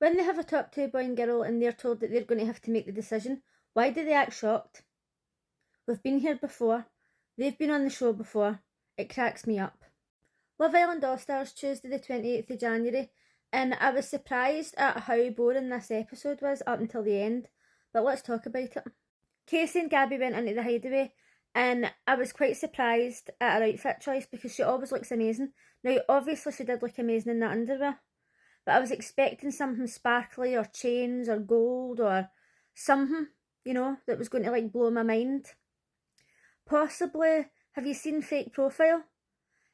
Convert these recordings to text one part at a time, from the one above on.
When they have a top two boy and girl and they're told that they're going to have to make the decision, why do they act shocked? We've been here before. They've been on the show before. It cracks me up. Love Island All Stars, Tuesday the 28th of January, and I was surprised at how boring this episode was up until the end, but let's talk about it. Casey and Gabby went into the hideaway, and I was quite surprised at her outfit choice because she always looks amazing. Now, obviously she did look amazing in that underwear, but I was expecting something sparkly or chains or gold or something, that was going to like blow my mind. Possibly, have you seen Fake Profile?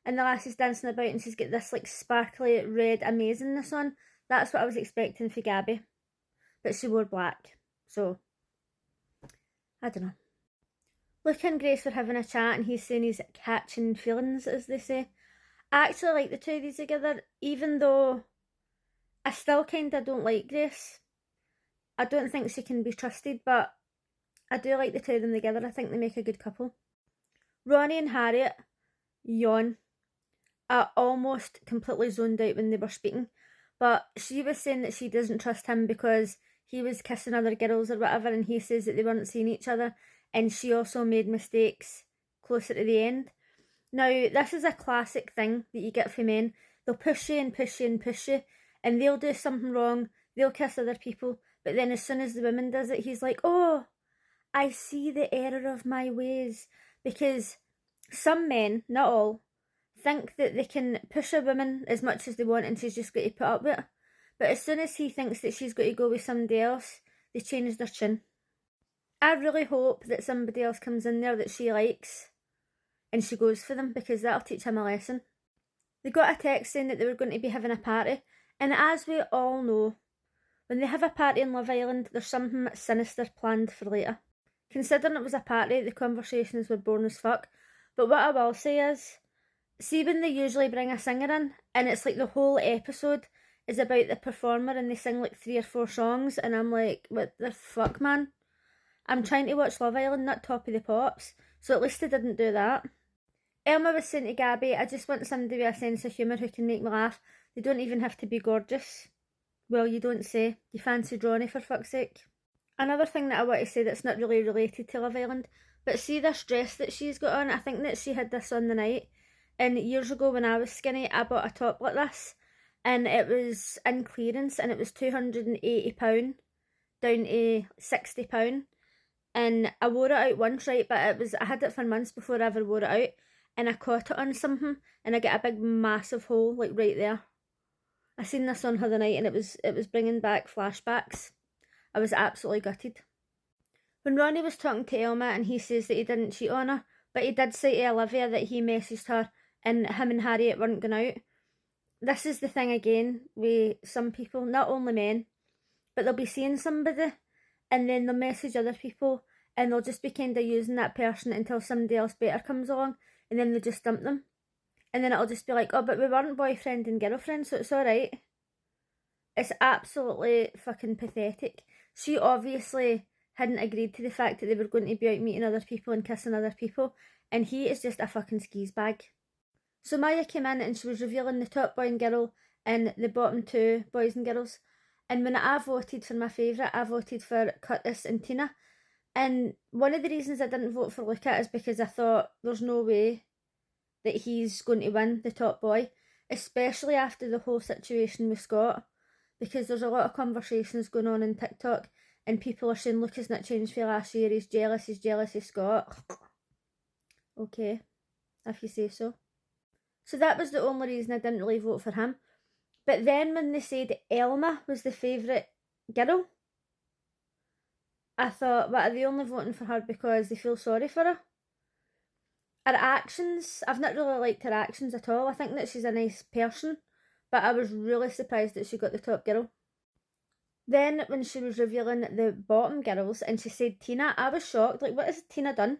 And the lassie's dancing about and she's got this like sparkly red amazingness on. That's what I was expecting for Gabby. But she wore black. So, I don't know. Luke and Grace were having a chat and he's saying he's catching feelings, as they say. I actually like the two of these together, even though I still kind of don't like Grace. I don't think she can be trusted, but I do like the two of them together. I think they make a good couple. Ronnie and Harriet, yawn. I almost completely zoned out when they were speaking, but she was saying that she doesn't trust him because he was kissing other girls or whatever, and he says that they weren't seeing each other, and she also made mistakes closer to the end. Now, this is a classic thing that you get from men. They'll push you and push you and push you, and they'll do something wrong, they'll kiss other people, but then as soon as the woman does it, he's like, oh, I see the error of my ways, because some men, not all, think that they can push a woman as much as they want and she's just got to put up with it. But as soon as he thinks that she's got to go with somebody else, they change their tune. I really hope that somebody else comes in there that she likes and she goes for them, because that'll teach him a lesson. They got a text saying that they were going to be having a party, and as we all know, when they have a party in Love Island, there's something sinister planned for later. Considering it was a party, the conversations were boring as fuck, but what I will say is, see when they usually bring a singer in, and it's like the whole episode is about the performer and they sing like 3 or 4 songs, and I'm like, what the fuck, man? I'm trying to watch Love Island, not Top of the Pops, so at least they didn't do that. Elma was saying to Gabby, I just want somebody with a sense of humour who can make me laugh. They don't even have to be gorgeous. Well, you don't say. You fancy Ronnie, for fuck's sake. Another thing that I want to say that's not really related to Love Island, but see this dress that she's got on, I think that she had this on the night. And years ago when I was skinny, I bought a top like this, and it was in clearance, and it was £280 down to £60. And I wore it out once, right, but I had it for months before I ever wore it out, and I caught it on something, and I got a big massive hole, like right there. I seen this on her the night, and it was bringing back flashbacks. I was absolutely gutted. When Ronnie was talking to Elma, and he says that he didn't cheat on her, but he did say to Olivia that he messaged her and him and Harriet weren't going out. This is the thing again with some people, not only men, but they'll be seeing somebody and then they'll message other people and they'll just be kind of using that person until somebody else better comes along, and then they just dump them. And then it'll just be like, oh, but we weren't boyfriend and girlfriend, so it's alright. It's absolutely fucking pathetic. She obviously hadn't agreed to the fact that they were going to be out meeting other people and kissing other people, and he is just a fucking skis bag. So Maya came in and she was revealing the top boy and girl and the bottom 2 boys and girls. And when I voted for my favourite, I voted for Curtis and Tina. And one of the reasons I didn't vote for Luca is because I thought there's no way that he's going to win the top boy, especially after the whole situation with Scott, because there's a lot of conversations going on in TikTok and people are saying Luca's not changed for last year, he's jealous of Scott. Okay, if you say so. So that was the only reason I didn't really vote for him. But then when they said Elma was the favourite girl, I thought, what, are they only voting for her because they feel sorry for her? Her actions, I've not really liked her actions at all. I think that she's a nice person, but I was really surprised that she got the top girl. Then when she was revealing the bottom girls and she said Tina, I was shocked. Like, what has Tina done?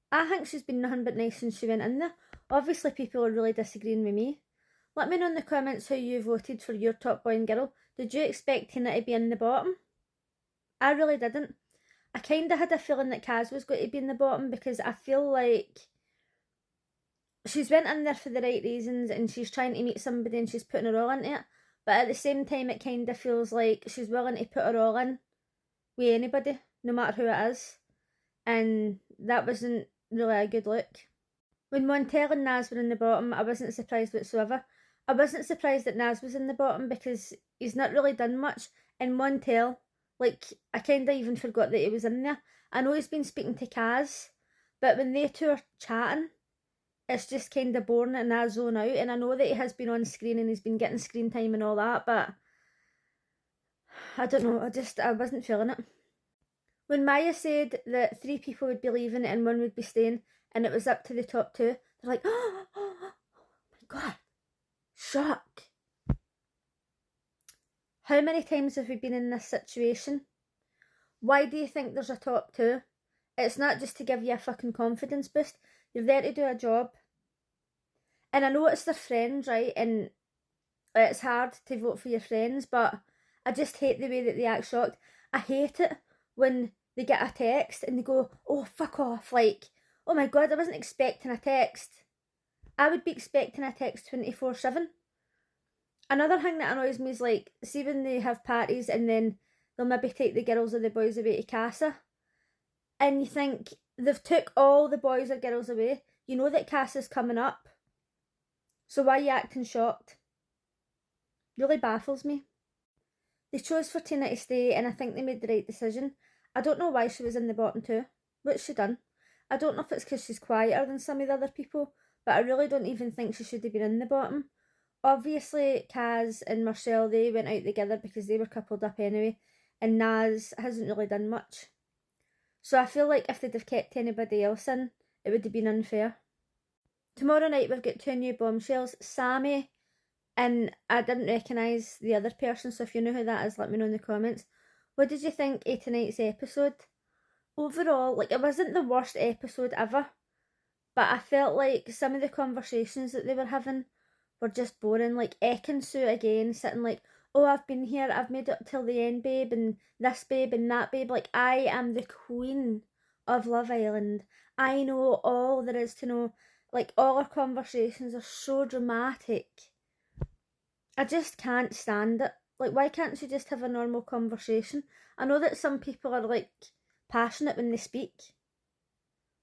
I think she's been nothing but nice since she went in there. Obviously people are really disagreeing with me. Let me know in the comments how you voted for your top boy and girl. Did you expect Tina to be in the bottom? I really didn't. I kind of had a feeling that Kaz was going to be in the bottom because I feel like she's went in there for the right reasons and she's trying to meet somebody and she's putting her all into it. but at the same time it kind of feels like she's willing to put her all in with anybody, no matter who it is, and that wasn't really a good look. When Montel and Naz were in the bottom, I wasn't surprised whatsoever. I wasn't surprised that Naz was in the bottom because he's not really done much, and Montel, like, I kind of even forgot that he was in there. I know he's been speaking to Kaz, but when they two are chatting, it's just kind of boring and I zone out, and I know that he has been on screen and he's been getting screen time and all that, but I don't know, I wasn't feeling it. When Maya said that 3 people would be leaving and 1 would be staying, and it was up to the top 2, they're like, oh my god, shock. How many times have we been in this situation? Why do you think there's a top 2? It's not just to give you a fucking confidence boost. You're there to do a job. And I know it's their friends, right? And it's hard to vote for your friends, but I just hate the way that they act shocked. I hate it when they get a text and they go, oh, fuck off. Like, oh my god, I wasn't expecting a text. I would be expecting a text 24/7. Another thing that annoys me is, like, see when they have parties and then they'll maybe take the girls or the boys away to Casa, and you think they've took all the boys or girls away. You know that Casa's coming up, so why are you acting shocked? Really baffles me. They chose for Tina to stay, and I think they made the right decision. I don't know why she was in the bottom 2. What's she done? I don't know if it's because she's quieter than some of the other people, but I really don't even think she should have been in the bottom. Obviously, Kaz and Marcel, they went out together because they were coupled up anyway, and Naz hasn't really done much. So I feel like if they'd have kept anybody else in, it would have been unfair. Tomorrow night we've got 2 new bombshells, Sammy, and I didn't recognise the other person, so if you know who that is, let me know in the comments. What did you think of tonight's episode? Overall, like, it wasn't the worst episode ever, but I felt like some of the conversations that they were having were just boring. Like Ekin-Su again, sitting like, oh, I've been here, I've made it till the end, babe, and this babe and that babe. Like, I am the queen of Love Island. I know all there is to know. Like, all our conversations are so dramatic. I just can't stand it. Like, why can't you just have a normal conversation? I know that some people are, like, passionate when they speak,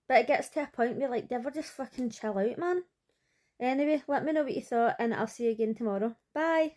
but it gets to a point where, like, never just fucking chill out, man. Anyway, let me know what you thought, and I'll see you again tomorrow. Bye!